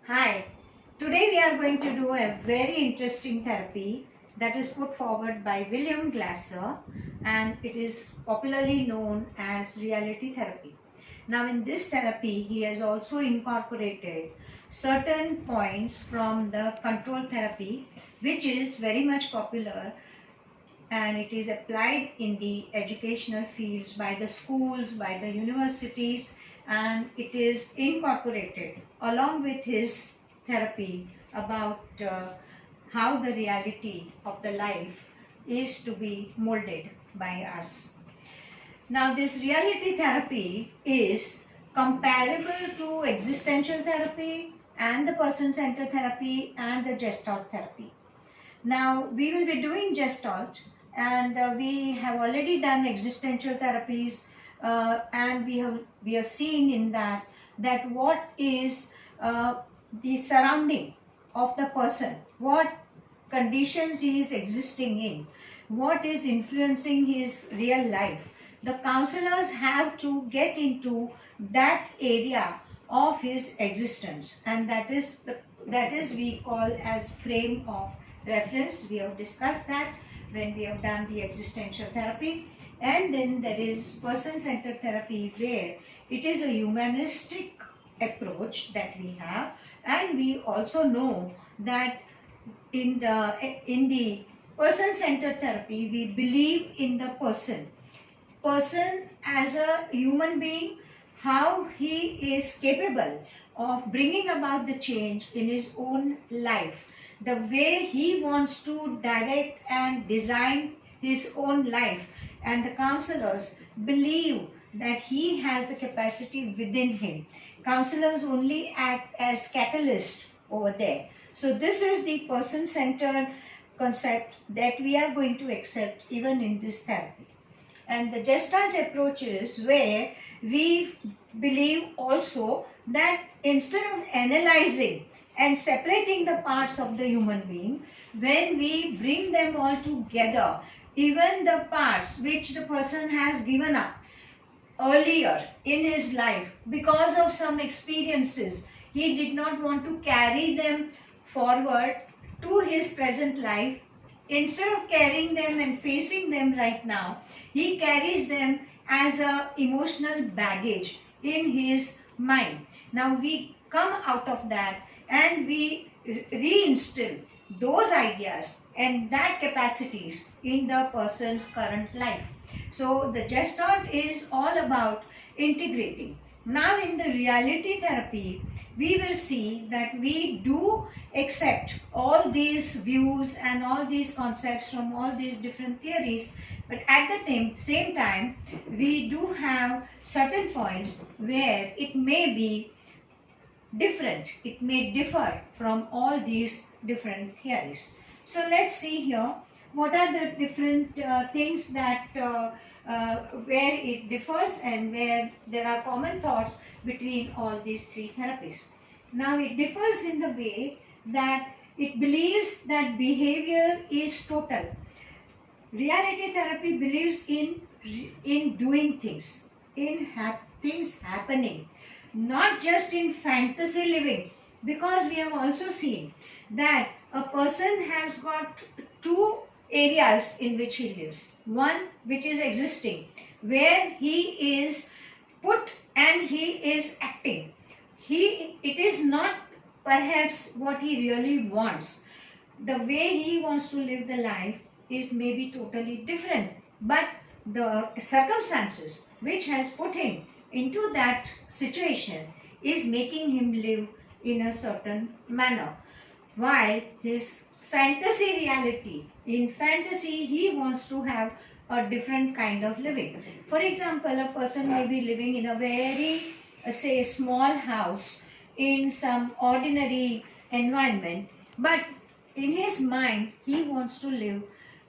Hi, today we are going to do a very interesting therapy that is put forward by William Glasser, and it is popularly known as reality therapy. Now in this therapy he has also incorporated certain points from the control therapy, which is very much popular, and it is applied in the educational fields by the schools, by the universities, and it is incorporated along with his therapy about how the reality of the life is to be molded by us. Now this reality therapy is comparable to existential therapy and the person-centered therapy and the gestalt therapy. Now we will be doing Gestalt, and we have already done existential therapies, and we have seen in that what is the surrounding of the person, what conditions he is existing in, what is influencing his real life. The counselors have to get into that area of his existence, and that is we call as frame of reference. We have discussed that when we have done the existential therapy. And then there is person-centered therapy, where it is a humanistic approach that we have, and we also know that in the person-centered therapy we believe in the person as a human being, how he is capable of bringing about the change in his own life, the way he wants to direct and design his own life. And the counselors believe that he has the capacity within him. Counselors only act as catalysts over there. So this is the person-centered concept that we are going to accept even in this therapy. And the Gestalt approach is where we believe also that instead of analyzing and separating the parts of the human being, when we bring them all together, even the parts which the person has given up earlier in his life because of some experiences, he did not want to carry them forward to his present life. Instead of carrying them and facing them right now, he carries them as a emotional baggage in his mind. Now we come out of that and we reinstill those ideas and that capacities in the person's current life. So the Gestalt is all about integrating. Now in the reality therapy, we will see that we do accept all these views and all these concepts from all these different theories, but at the same time, we do have certain points where it may be different, it may differ from all these different theories. So let's see here what are the different things that where it differs and where there are common thoughts between all these three therapies. Now it differs in the way that it believes that behavior is total. Reality therapy believes in doing things, in things happening, not just in fantasy living, because we have also seen that a person has got two areas in which he lives. One which is existing, where he is put and he is acting. It is not perhaps what he really wants. The way he wants to live the life is maybe totally different, but the circumstances which has put him into that situation is making him live in a certain manner, while his fantasy reality, in fantasy he wants to have a different kind of living. For example, a person may be living in a very say small house in some ordinary environment, but in his mind he wants to live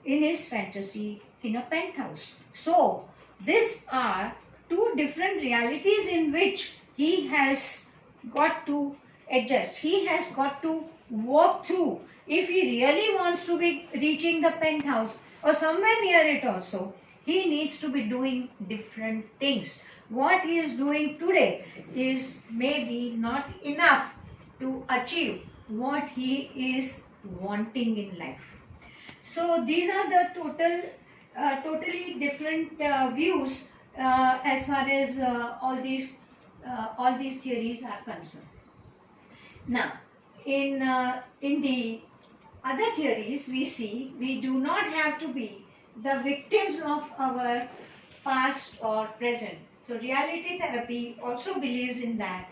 in his fantasy in a penthouse. So these are two different realities in which he has got to adjust. He has got to walk through. If he really wants to be reaching the penthouse or somewhere near it also, he needs to be doing different things. What he is doing today is maybe not enough to achieve what he is wanting in life. So these are the totally different views as far as all these theories are concerned. Now, in the other theories, we see we do not have to be the victims of our past or present. So reality therapy also believes in that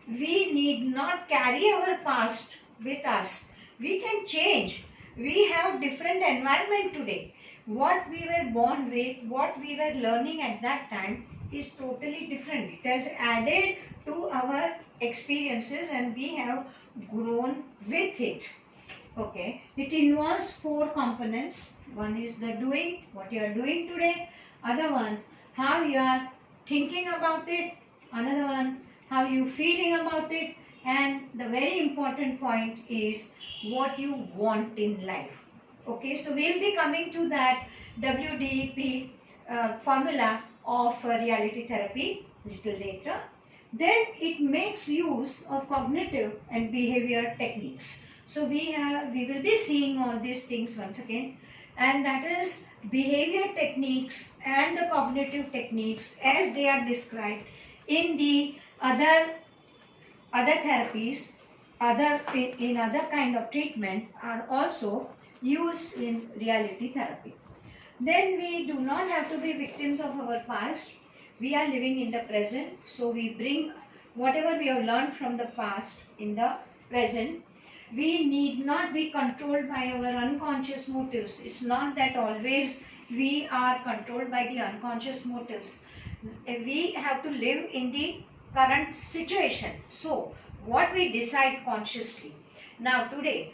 we need not carry our past with us. We can change. We have different environment today. What we were born with, what we were learning at that time is totally different. It has added to our experiences and we have grown with it. Okay, it involves 4 components. One is the doing, what you are doing today. Other ones, how you are thinking about it. Another one, how you feeling about it. And the very important point is what you want in life. Okay, so we'll be coming to that WDP formula of reality therapy little later. Then it makes use of cognitive and behavior techniques. So we will be seeing all these things once again, and that is behavior techniques and the cognitive techniques as they are described in the other therapies, in other kind of treatment are also used in reality therapy. Then we do not have to be victims of our past. We are living in the present, so we bring whatever we have learned from the past in the present. We need not be controlled by our unconscious motives. It's not that always we are controlled by the unconscious motives. We have to live in the current situation. So, what we decide consciously. Now, today,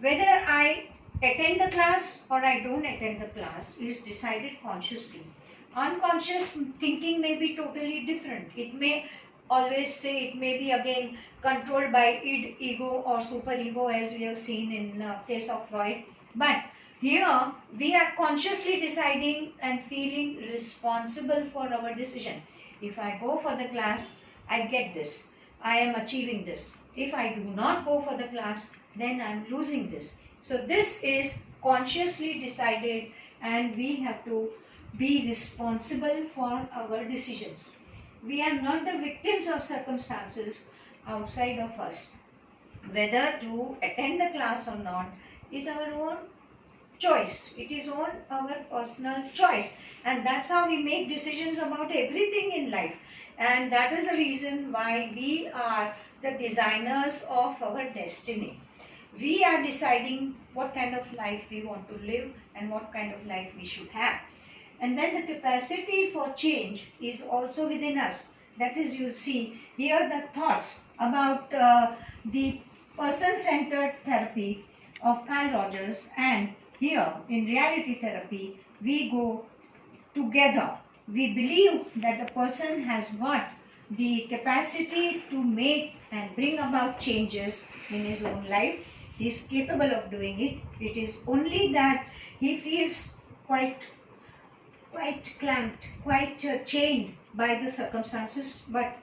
whether I attend the class or I don't attend the class is decided consciously. Unconscious thinking may be totally different. It may always say, it may be again controlled by id, ego or superego as we have seen in case of Freud. But here we are consciously deciding and feeling responsible for our decision. If I go for the class, I get this. I am achieving this. If I do not go for the class, then I am losing this. So this is consciously decided and we have to be responsible for our decisions. We are not the victims of circumstances outside of us. Whether to attend the class or not is our own choice. It is on our personal choice. And that's how we make decisions about everything in life. And that is the reason why we are the designers of our destiny. We are deciding what kind of life we want to live and what kind of life we should have. And then the capacity for change is also within us. That is, you'll see here the thoughts about the person-centered therapy of Carl Rogers, and here in reality therapy, we go together. We believe that the person has got the capacity to make and bring about changes in his own life. He is capable of doing it. It is only that he feels quite clamped, quite chained by the circumstances, but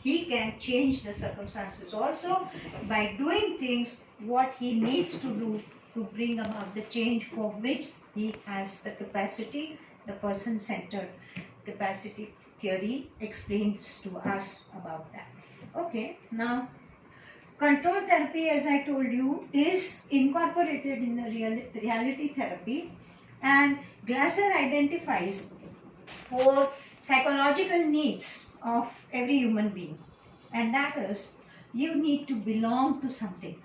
he can change the circumstances also by doing things what he needs to do to bring about the change for which he has the capacity. The person-centered capacity theory explains to us about that. Okay, now control therapy, as I told you, is incorporated in the reality therapy, and Glasser identifies 4 psychological needs of every human being, and that is, you need to belong to something.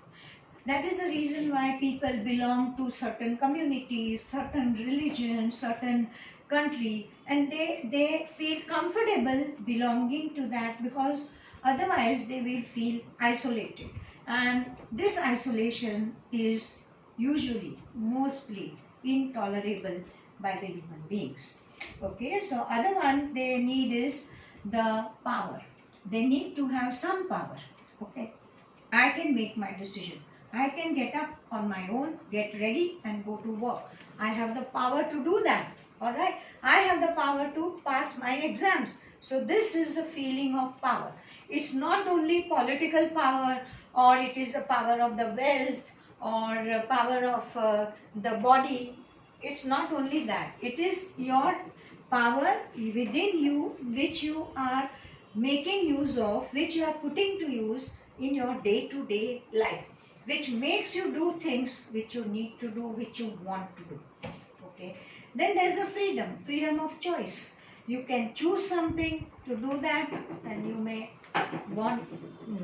That is the reason why people belong to certain communities, certain religions, certain country, and they feel comfortable belonging to that, because otherwise they will feel isolated, and this isolation is usually mostly intolerable by the human beings. Okay, so other one they need is the power. They need to have some power. Okay, I can make my decision. I can get up on my own, get ready and go to work. I have the power to do that. Alright, I have the power to pass my exams. So this is a feeling of power. It's not only political power or it is the power of the wealth, or power of the body. It's not only that. It is your power within you which you are making use of, which you are putting to use in your day-to-day life, which makes you do things which you need to do, which you want to do. Okay. Then there's a freedom of choice. You can choose something to do that, and you may want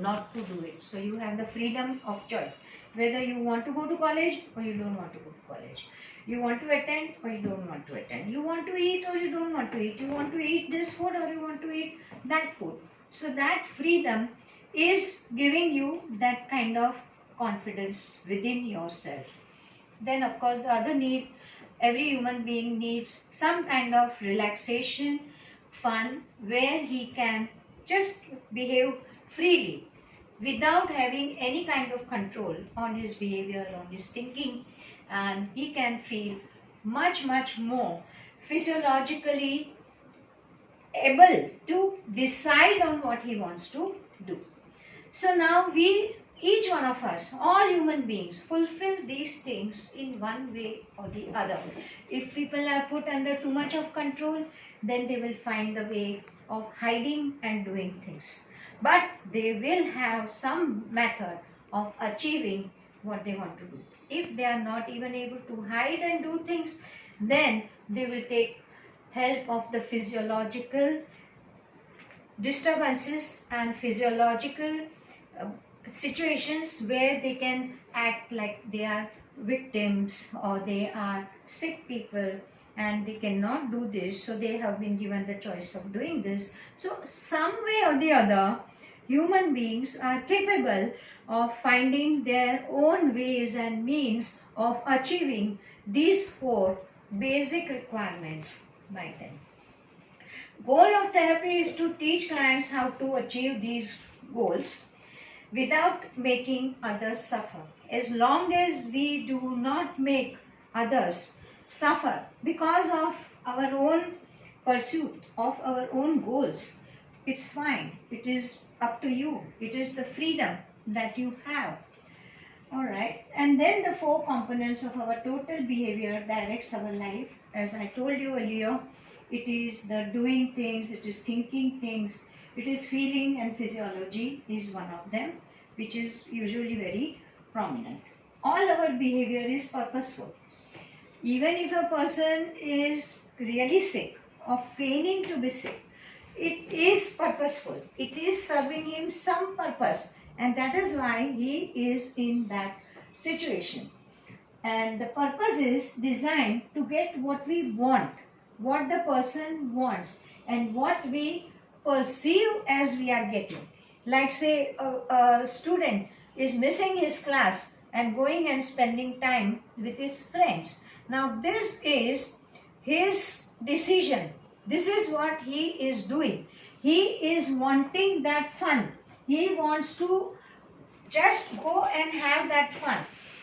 not to do it. So you have the freedom of choice. Whether you want to go to college or you don't want to go to college. You want to attend or you don't want to attend. You want to eat or you don't want to eat. You want to eat this food or you want to eat that food. So that freedom is giving you that kind of confidence within yourself. Then of course the other need, every human being needs some kind of relaxation, fun, where he can just behave freely without having any kind of control on his behavior, on his thinking, and he can feel much more physiologically able to decide on what he wants to do. So now each one of us, all human beings, fulfill these things in one way or the other. If people are put under too much of control, then they will find the way of hiding and doing things. But they will have some method of achieving what they want to do. If they are not even able to hide and do things, then they will take help of the physiological disturbances and physiological situations where they can act like they are victims or they are sick people, and they cannot do this, so they have been given the choice of doing this. So some way or the other, human beings are capable of finding their own ways and means of achieving these 4 basic requirements by them. Goal of therapy is to teach clients how to achieve these goals without making others suffer. As long as we do not make others suffer because of our own pursuit of our own goals, it's fine. It is up to you. It is the freedom that you have. Alright, and then the 4 components of our total behavior directs our life. As I told you earlier, it is the doing things, it is thinking things, it is feeling, and physiology is one of them, which is usually very prominent. All our behavior is purposeful. Even if a person is really sick or feigning to be sick, it is purposeful. It is serving him some purpose, and that is why he is in that situation. And the purpose is designed to get what we want, what the person wants, and what we perceive as we are getting. Like say a student is missing his class and going and spending time with his friends. Now this is his decision. This is what he is doing. He is wanting that fun. He wants to just go and have that fun.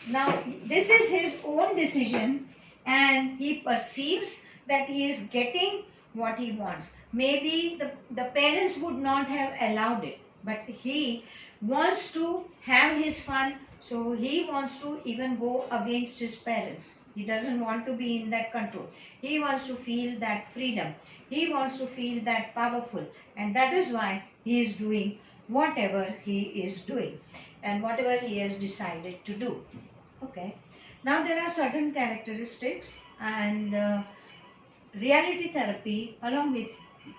Now this is his own decision, and he perceives that he is getting what he wants. Maybe the parents would not have allowed it, but he wants to have his fun, so he wants to even go against his parents. He doesn't want to be in that control. He wants to feel that freedom. He wants to feel that powerful, and that is why he is doing whatever he is doing and whatever he has decided to do. Okay. Now there are certain characteristics, and reality therapy along with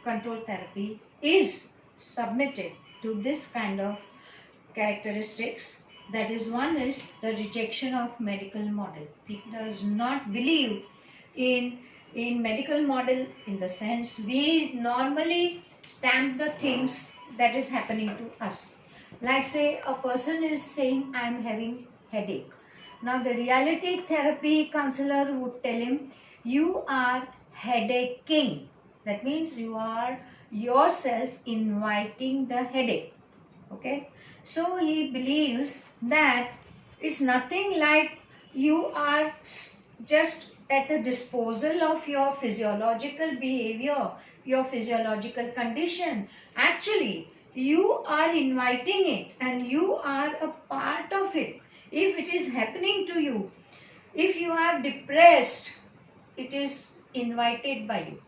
control therapy is submitted to this kind of characteristics. That is, one is the rejection of medical model. It does not believe in medical model, in the sense we normally stamp the things that is happening to us. Like say a person is saying, I am having headache. Now the reality therapy counselor would tell him, you are headaching. That means you are yourself inviting the headache. Okay. So he believes that it's nothing like you are just at the disposal of your physiological behavior, your physiological condition. Actually, you are inviting it and you are a part of it. If it is happening to you, if you are depressed, it is invited by you.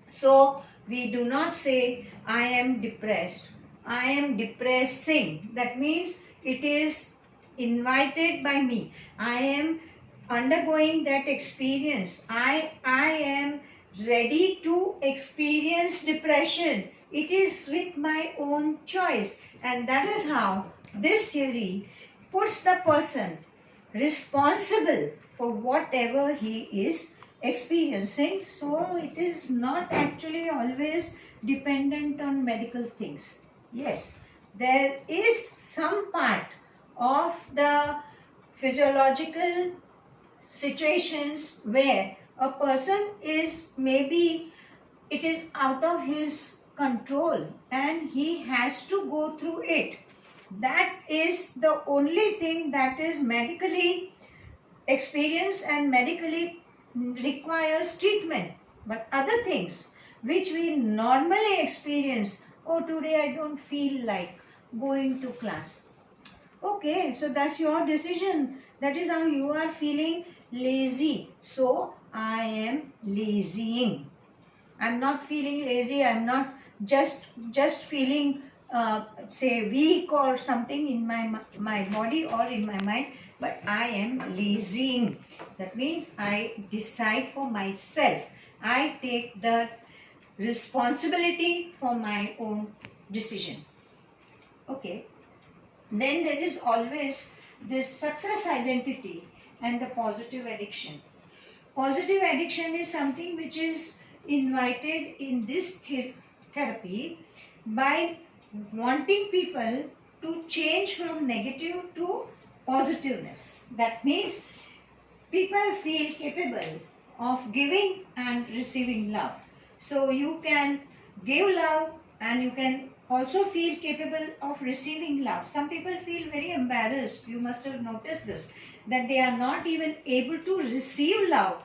So we do not say, I am depressed, I am depressing. That means it is invited by me. I am undergoing that experience. I am ready to experience depression. It is with my own choice. And that is how this theory puts the person responsible for whatever he is experiencing. So it is not actually always dependent on medical things. Yes, there is some part of the physiological situations where a person is, maybe it is out of his control and he has to go through it. That is the only thing that is medically experienced and medically requires treatment. But other things which we normally experience, oh, today I don't feel like going to class. Okay, so that's your decision. That is how you are feeling lazy. So I am lazying. I'm not feeling lazy. I'm not just feeling say weak or something in my body or in my mind, but I am lazying. That means I decide for myself. I take the responsibility for my own decision. Okay. Then there is always this success identity and the positive addiction. Positive addiction is something which is invited in this therapy by wanting people to change from negative to positiveness. That means people feel capable of giving and receiving love. So you can give love and you can also feel capable of receiving love. Some people feel very embarrassed. You must have noticed this, that they are not even able to receive love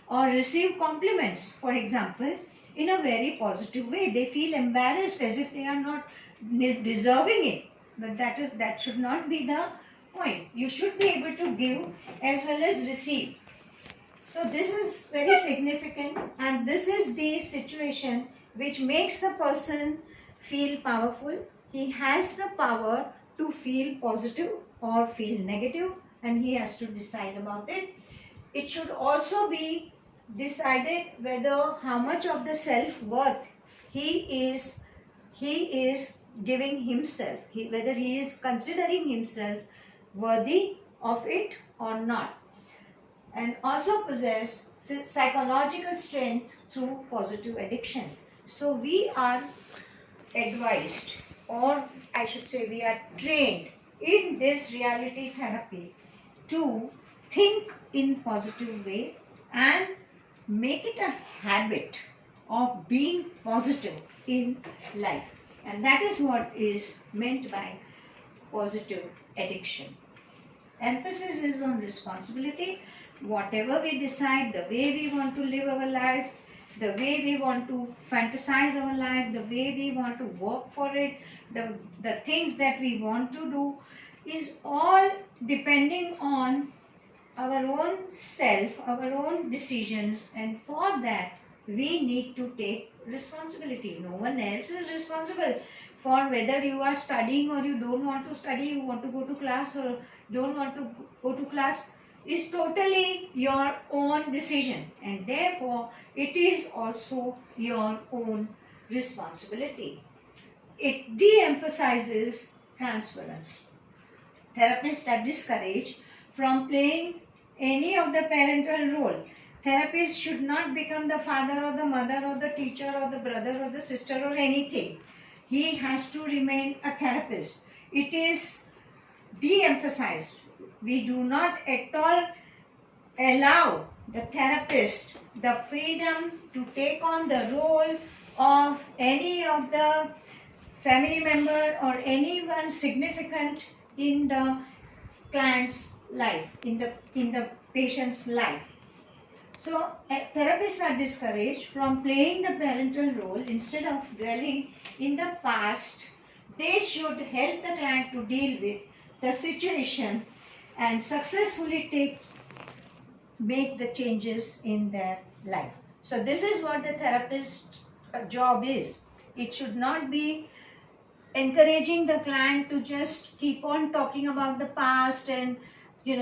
or receive compliments, for example, in a very positive way. They feel embarrassed as if they are not deserving it. But that should not be the point. You should be able to give as well as receive. So this is very significant, and this is the situation which makes the person feel powerful. He has the power to feel positive or feel negative, and he has to decide about it. It should also be decided whether how much of the self-worth he is giving himself, whether he is considering himself worthy of it or not, and also possess psychological strength through positive addiction. So we are advised, or I should say we are trained in this reality therapy to think in positive way and make it a habit of being positive in life. And that is what is meant by positive addiction. Emphasis is on responsibility. Whatever we decide, the way we want to live our life, the way we want to fantasize our life, the way we want to work for it, the things that we want to do is all depending on our own self, our own decisions, and for that we need to take responsibility. No one else is responsible for whether you are studying or you don't want to study, you want to go to class or don't want to go to class. Is totally your own decision, and therefore it is also your own responsibility. It de-emphasizes transference. Therapists are discouraged from playing any of the parental role. Therapist should not become the father or the mother or the teacher or the brother or the sister or anything. He has to remain a therapist. It is de-emphasized. We do not at all allow the therapist the freedom to take on the role of any of the family member or anyone significant in the client's life, in the patient's life. So therapists are discouraged from playing the parental role. Instead of dwelling in the past, they should help the client to deal with the situation and successfully make the changes in their life. So this is what the therapist's job is. It should not be encouraging the client to just keep on talking about the past, and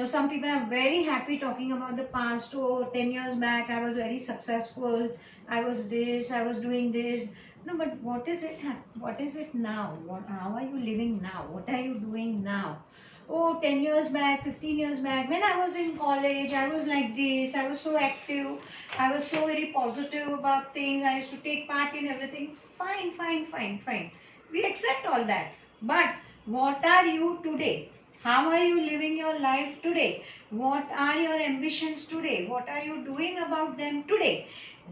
some people are very happy talking about the past. Oh, 10 years back I was very successful, I was this, I was doing this. No, but what is it now? How are you living now? What are you doing now? Oh, 10 years back, 15 years back, when I was in college, I was like this, I was so active, I was so very positive about things, I used to take part in everything. Fine, fine, fine, fine. We accept all that. But what are you today? How are you living your life today? What are your ambitions today? What are you doing about them today?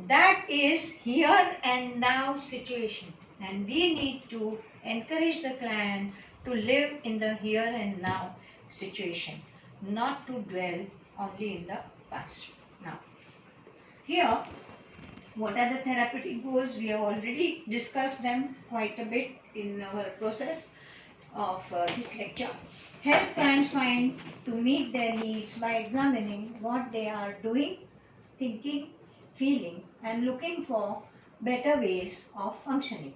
That is here and now situation. And we need to encourage the client to live in the here and now situation, not to dwell only in the past. Now, here, what are the therapeutic goals? We have already discussed them quite a bit in our process of this lecture. Help clients find to meet their needs by examining what they are doing, thinking, feeling, and looking for better ways of functioning.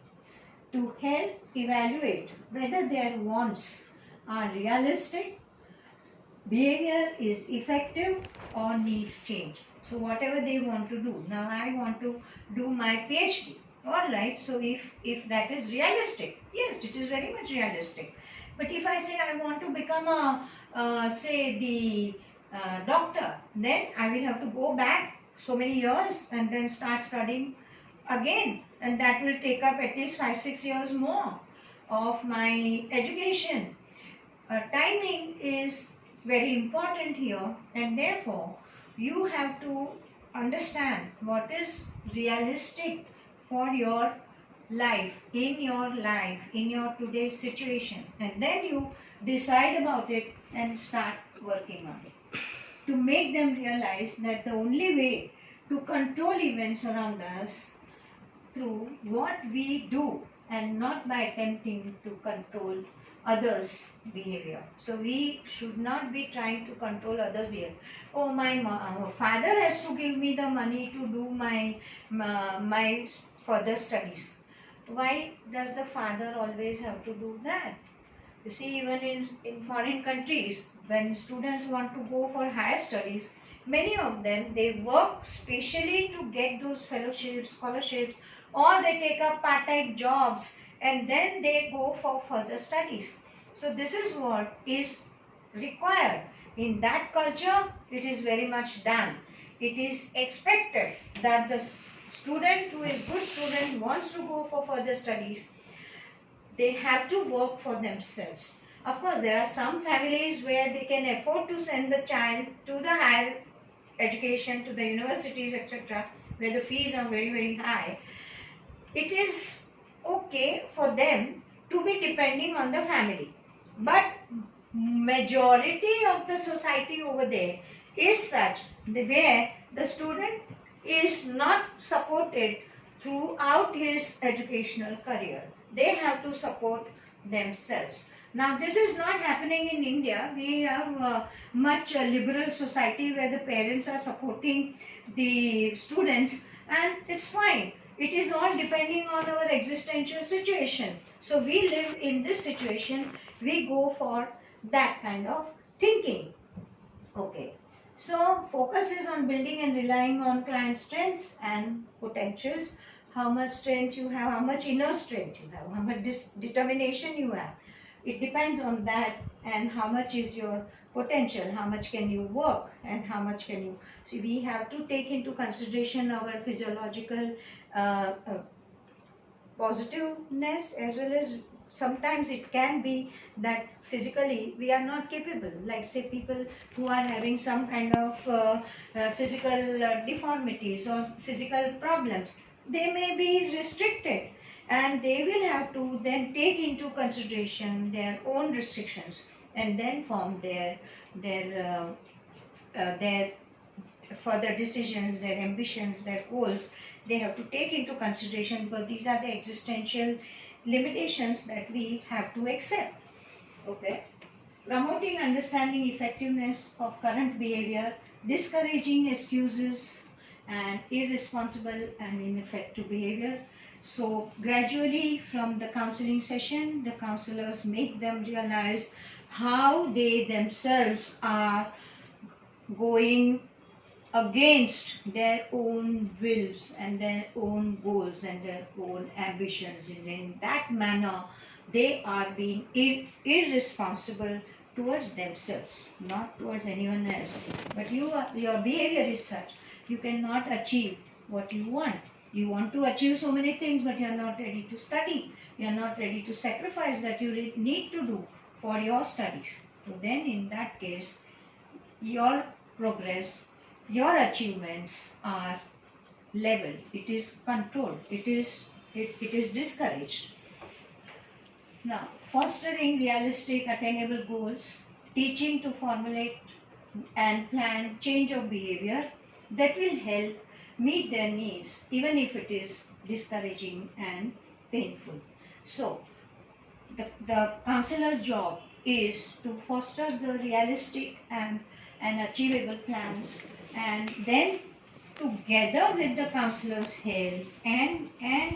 To help evaluate whether their wants are realistic, behavior is effective, or needs change. So whatever they want to do. Now I want to do my PhD. Alright, so if that is realistic, yes, it is very much realistic. But if I say I want to become the doctor, then I will have to go back so many years and then start studying again. And that will take up at least 5-6 years more of my education. Timing is very important here, and therefore you have to understand what is realistic for your life, in your today's situation, and then you decide about it and start working on it. To make them realize that the only way to control events around us through what we do and not by attempting to control others' behavior. So we should not be trying to control others' behavior. Oh, my father has to give me the money to do my further studies. Why does the father always have to do that? You see, even in foreign countries, when students want to go for higher studies, many of them, they work specially to get those fellowships, scholarships, or they take up part-time jobs and then they go for further studies. So this is what is required. In that culture, it is very much done. It is expected that the student who is good student wants to go for further studies, they have to work for themselves. Of course, there are some families where they can afford to send the child to the higher education, to the universities, etc., where the fees are very, very high. It is okay for them to be depending on the family. But majority of the society over there is such where the student is not supported throughout his educational career. They have to support themselves. Now this is not happening in India. We have a much liberal society where the parents are supporting the students, and it's fine. It is all depending on our existential situation. So we live in this situation, we go for that kind of thinking. Okay. So focus is on building and relying on client strengths and potentials. How much strength you have, how much inner strength you have, how much determination you have. It depends on that, and how much is your potential, how much can you work, and how much can you... See, we have to take into consideration our physiological positiveness, as well as sometimes it can be that physically we are not capable. Like say people who are having some kind of physical deformities or physical problems, they may be restricted, and they will have to then take into consideration their own restrictions and then form their further decisions, their ambitions, their goals. They have to take into consideration, because these are the existential limitations that we have to accept. Okay. Promoting understanding effectiveness of current behavior, discouraging excuses and irresponsible and ineffective behavior. So gradually from the counseling session, the counselors make them realize how they themselves are going against their own wills and their own goals and their own ambitions. And in that manner, they are being irresponsible towards themselves, not towards anyone else. But your behavior is such, you cannot achieve what you want. You want to achieve so many things, but you are not ready to study. You are not ready to sacrifice that you need to do for your studies. So then in that case, your progress, your achievements are leveled, it is controlled, it is discouraged. Now, fostering realistic attainable goals, teaching to formulate and plan change of behavior that will help meet their needs even if it is discouraging and painful. So the counselor's job is to foster the realistic and achievable plans, and then together with the counselor's help and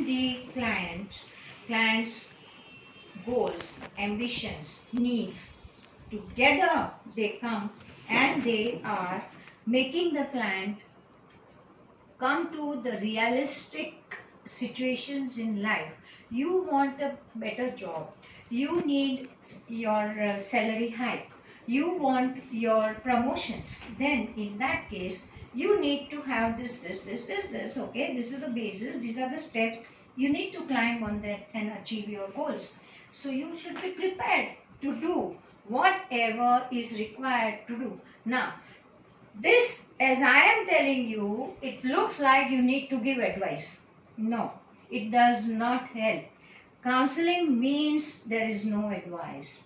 the client's goals, ambitions, needs, together they come and they are making the client come to the realistic situations in life. You want a better job, you need your salary hike, you want your promotions, then in that case you need to have this, okay, this is the basis, these are the steps you need to climb on that and achieve your goals. So you should be prepared to do whatever is required to do. Now, this, as I am telling you, it looks like you need to give advice. No, it does not help. Counseling means there is no advice.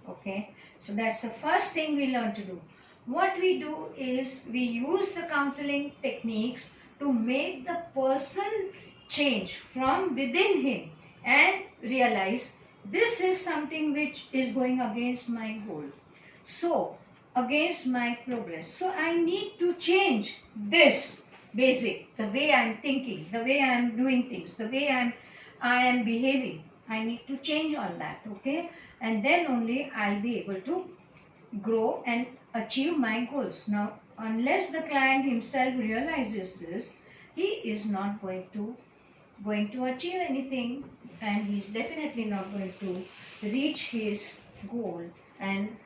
Okay, so that's the first thing we learn to do. What we do is we use the counseling techniques to make the person change from within him and realize this is something which is going against my goal. So, against my progress. So, I need to change this basic, the way I am thinking, the way I am doing things, the way I am behaving. I need to change all that, okay? And then only I'll be able to grow and achieve my goals. Now, unless the client himself realizes this, he is not going to achieve anything, and he's definitely not going to reach his goal and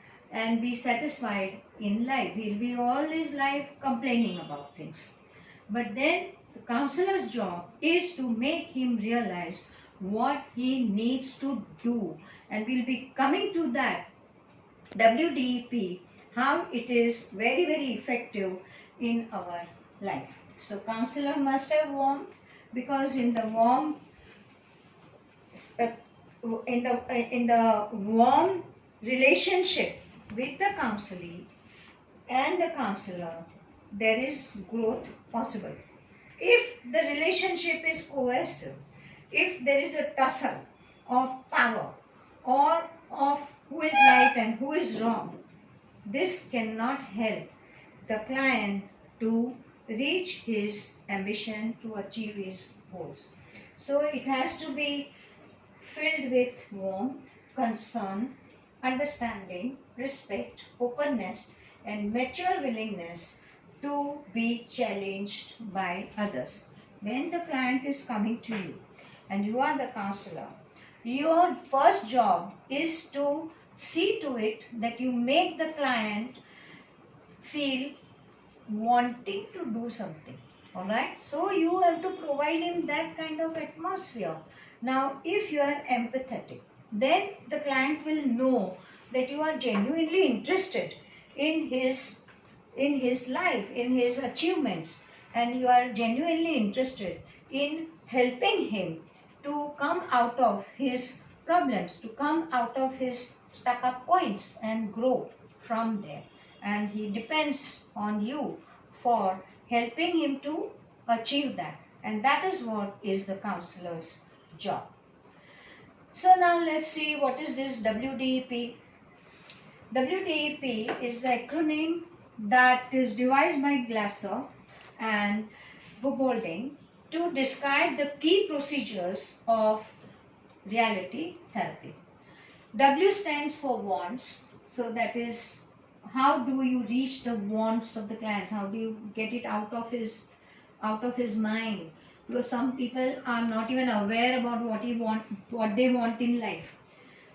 be satisfied in life. He'll be all his life complaining about things. But then the counselor's job is to make him realize what he needs to do, and we'll be coming to that WDEP, how it is very, very effective in our life. So counselor must have warmth, because in the warm warm relationship with the counselee and the counselor, there is growth possible. If the relationship is coercive, if there is a tussle of power or of who is right and who is wrong, this cannot help the client to reach his ambition, to achieve his goals. So it has to be filled with warmth, concern, understanding, respect, openness, and mature willingness to be challenged by others. When the client is coming to you and you are the counselor, your first job is to see to it that you make the client feel wanting to do something. Alright, so you have to provide him that kind of atmosphere. Now, if you are empathetic, then the client will know that you are genuinely interested in his life, in his achievements, and you are genuinely interested in helping him to come out of his problems, to come out of his stuck up points and grow from there. And he depends on you for helping him to achieve that. And that is what is the counselor's job. So now let's see what is this WDEP. WDEP is the acronym that is devised by Glasser and Golding to describe the key procedures of reality therapy. W stands for wants, so that is how do you reach the wants of the clients? How do you get it out of his mind? Because some people are not even aware about what they want in life.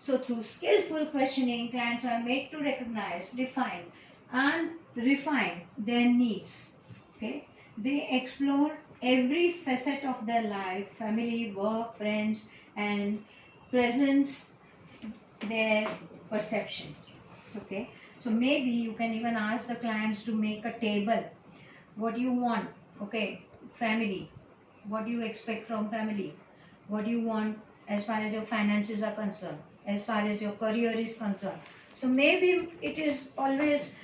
So through skillful questioning, clients are made to recognize, define, and refine their needs. Okay, they explore every facet of their life: family, work, friends, and presence, their perception. Okay, so maybe you can even ask the clients to make a table. What do you want? Okay, family. What do you expect from family? What do you want as far as your finances are concerned, as far as your career is concerned? So maybe it is always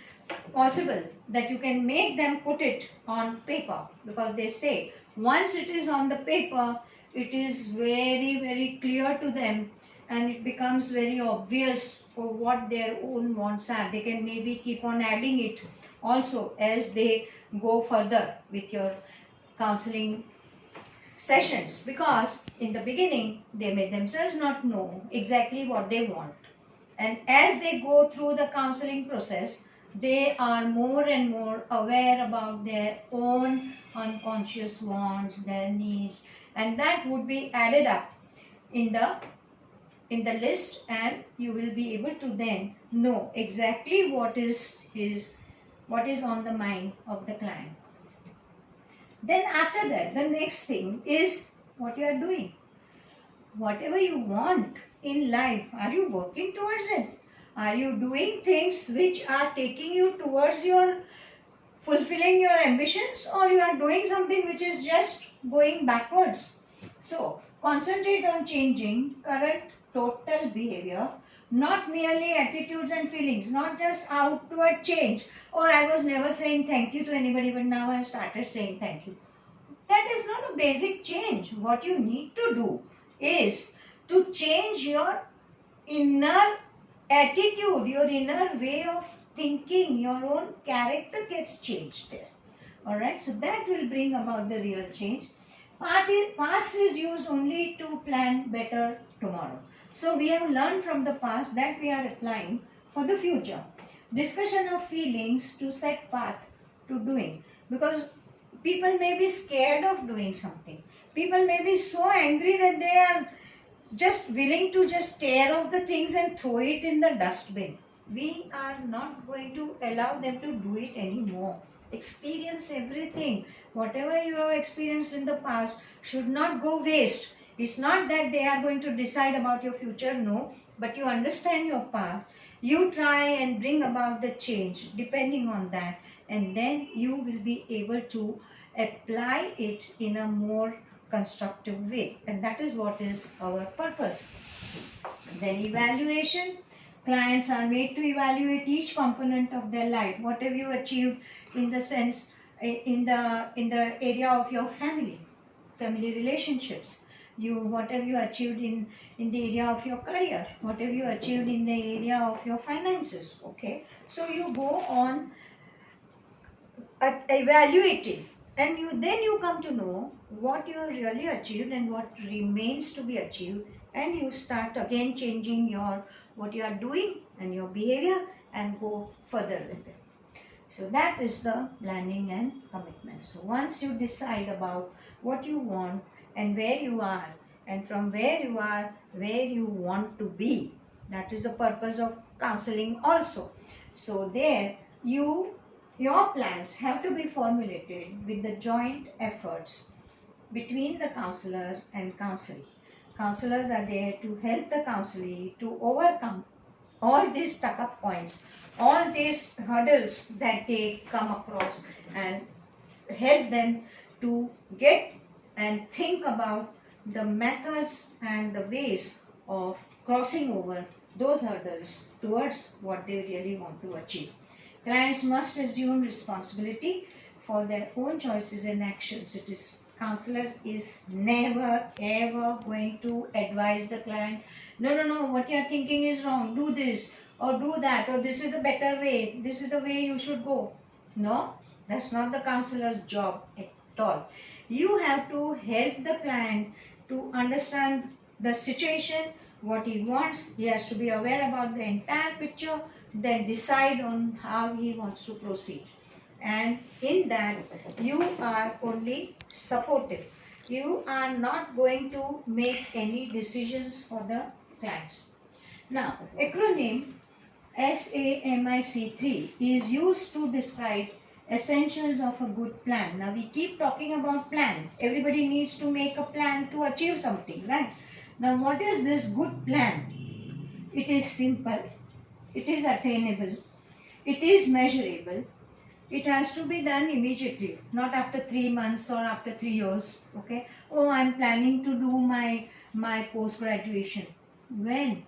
possible that you can make them put it on paper, because they say once it is on the paper, it is very, very clear to them, and it becomes very obvious for what their own wants are. They can maybe keep on adding it also as they go further with your counseling sessions, because in the beginning they may themselves not know exactly what they want, and as they go through the counseling process, they are more and more aware about their own unconscious wants, their needs, and that would be added up in the list, and you will be able to then know exactly what is on the mind of the client. Then after that, the next thing is what you are doing. Whatever you want in life, are you working towards it? Are you doing things which are taking you towards your fulfilling your ambitions, or you are doing something which is just going backwards? So concentrate on changing current total behavior, not merely attitudes and feelings, not just outward change. Oh, I was never saying thank you to anybody, but now I have started saying thank you. That is not a basic change. What you need to do is to change your inner attitude, your inner way of thinking, your own character gets changed there. Alright, so that will bring about the real change. Past is used only to plan better tomorrow. So we have learned from the past that we are applying for the future. Discussion of feelings to set path to doing. Because people may be scared of doing something. People may be so angry that they are just willing to just tear off the things and throw it in the dustbin. We are not going to allow them to do it anymore. Experience everything. Whatever you have experienced in the past should not go waste. It's not that they are going to decide about your future, no, but you understand your past. You try and bring about the change depending on that, and then you will be able to apply it in a more constructive way, and that is what is our purpose. Then evaluation. Clients are made to evaluate each component of their life. What have you achieved in the sense, in the area of your family relationships? What have you achieved in the area of your career? What have you achieved in the area of your finances? Okay, so you go on evaluating, and then you come to know what you have really achieved and what remains to be achieved, and you start again changing what you are doing and your behavior and go further with it. So that is the planning and commitment. So once you decide about what you want and where you are, and from where you are, where you want to be, that is the purpose of counseling also. So there your plans have to be formulated with the joint efforts between the counselor and counselee. Counselors are there to help the counselee to overcome all these stuck-up points, all these hurdles that they come across, and help them to get and think about the methods and the ways of crossing over those hurdles towards what they really want to achieve. Clients must assume responsibility for their own choices and actions. Counselor is never ever going to advise the client, no, what you are thinking is wrong, do this or do that, or this is a better way, this is the way you should go. No, that's not the counselor's job at all. You have to help the client to understand the situation, what he wants. He has to be aware about the entire picture, then decide on how he wants to proceed. And in that, you are only supportive. You are not going to make any decisions for the clients. Now, acronym SAMIC3 is used to describe essentials of a good plan. Now, we keep talking about plan. Everybody needs to make a plan to achieve something, right? Now, what is this good plan? It is simple, it is attainable, it is measurable, it has to be done immediately, not after 3 months or after 3 years. Okay. Oh, I'm planning to do my post graduation. When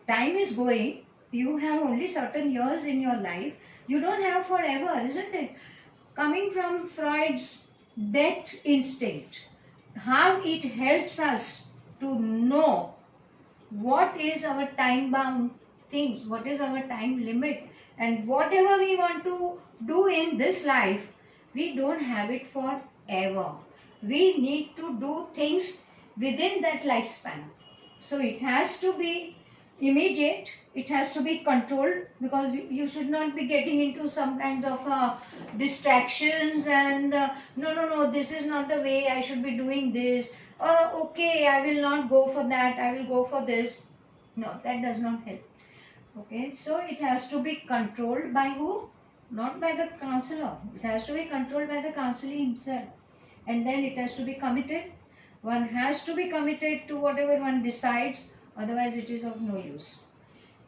time is going, you have only certain years in your life. You don't have forever, isn't it? Coming from Freud's death instinct, how it helps us to know what is our time bound things, what is our time limit, and whatever we want to do in this life, we don't have it forever. We need to do things within that lifespan. So it has to be immediate, it has to be controlled, because you should not be getting into some kind of distractions and no, this is not the way, I should be doing this, or okay, I will not go for that, I will go for this. No, that does not help. Okay, so it has to be controlled by who? Not by the counselor. It has to be controlled by the counselor himself. And then it has to be committed. One has to be committed to whatever one decides, otherwise it is of no use.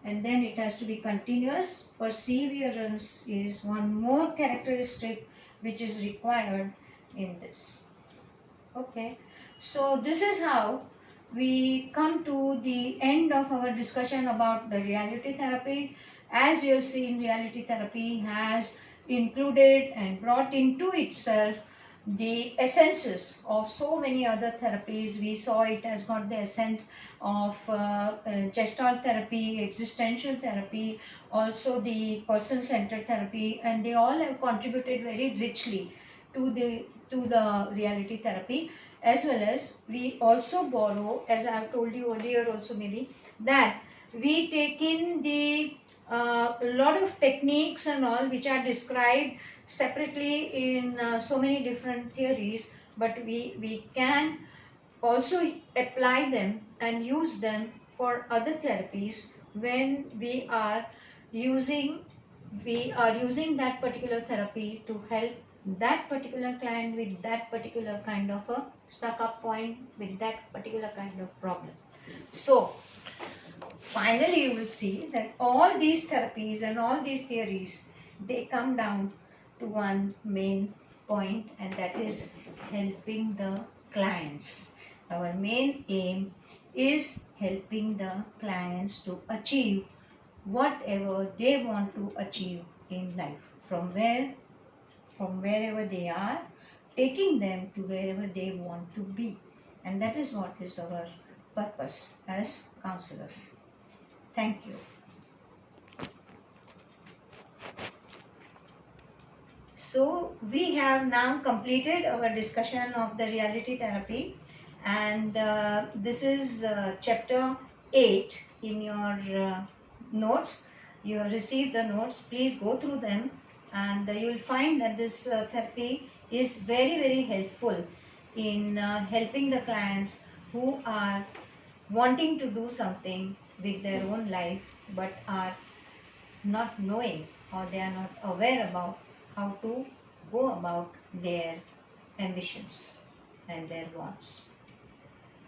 And then it has to be continuous. Perseverance is one more characteristic which is required in this. Okay, so this is how we come to the end of our discussion about the reality therapy. As you have seen, reality therapy has included and brought into itself the essences of so many other therapies. We saw it has got the essence of gestalt therapy, existential therapy, also the person-centered therapy, and they all have contributed very richly to the reality therapy. As well as we also borrow, as I have told you earlier also maybe, that we take in the lot of techniques and all which are described separately in so many different theories, but we can also apply them and use them for other therapies when using we are using that particular therapy to help that particular client with that particular kind of a stuck up point, with that particular kind of problem. So finally you will see that all these therapies and all these theories, they come down to one main point, and that is helping the clients. Our main aim is helping the clients to achieve whatever they want to achieve in life, from wherever they are, taking them to wherever they want to be. And that is what is our purpose as counselors. Thank you. So we have now completed our discussion of the reality therapy, and this is chapter 8 in your notes. You have received the notes. Please go through them, and you will find that this therapy is very helpful in helping the clients who are wanting to do something with their own life but are not knowing, or they are not aware about how to go about their ambitions and their wants.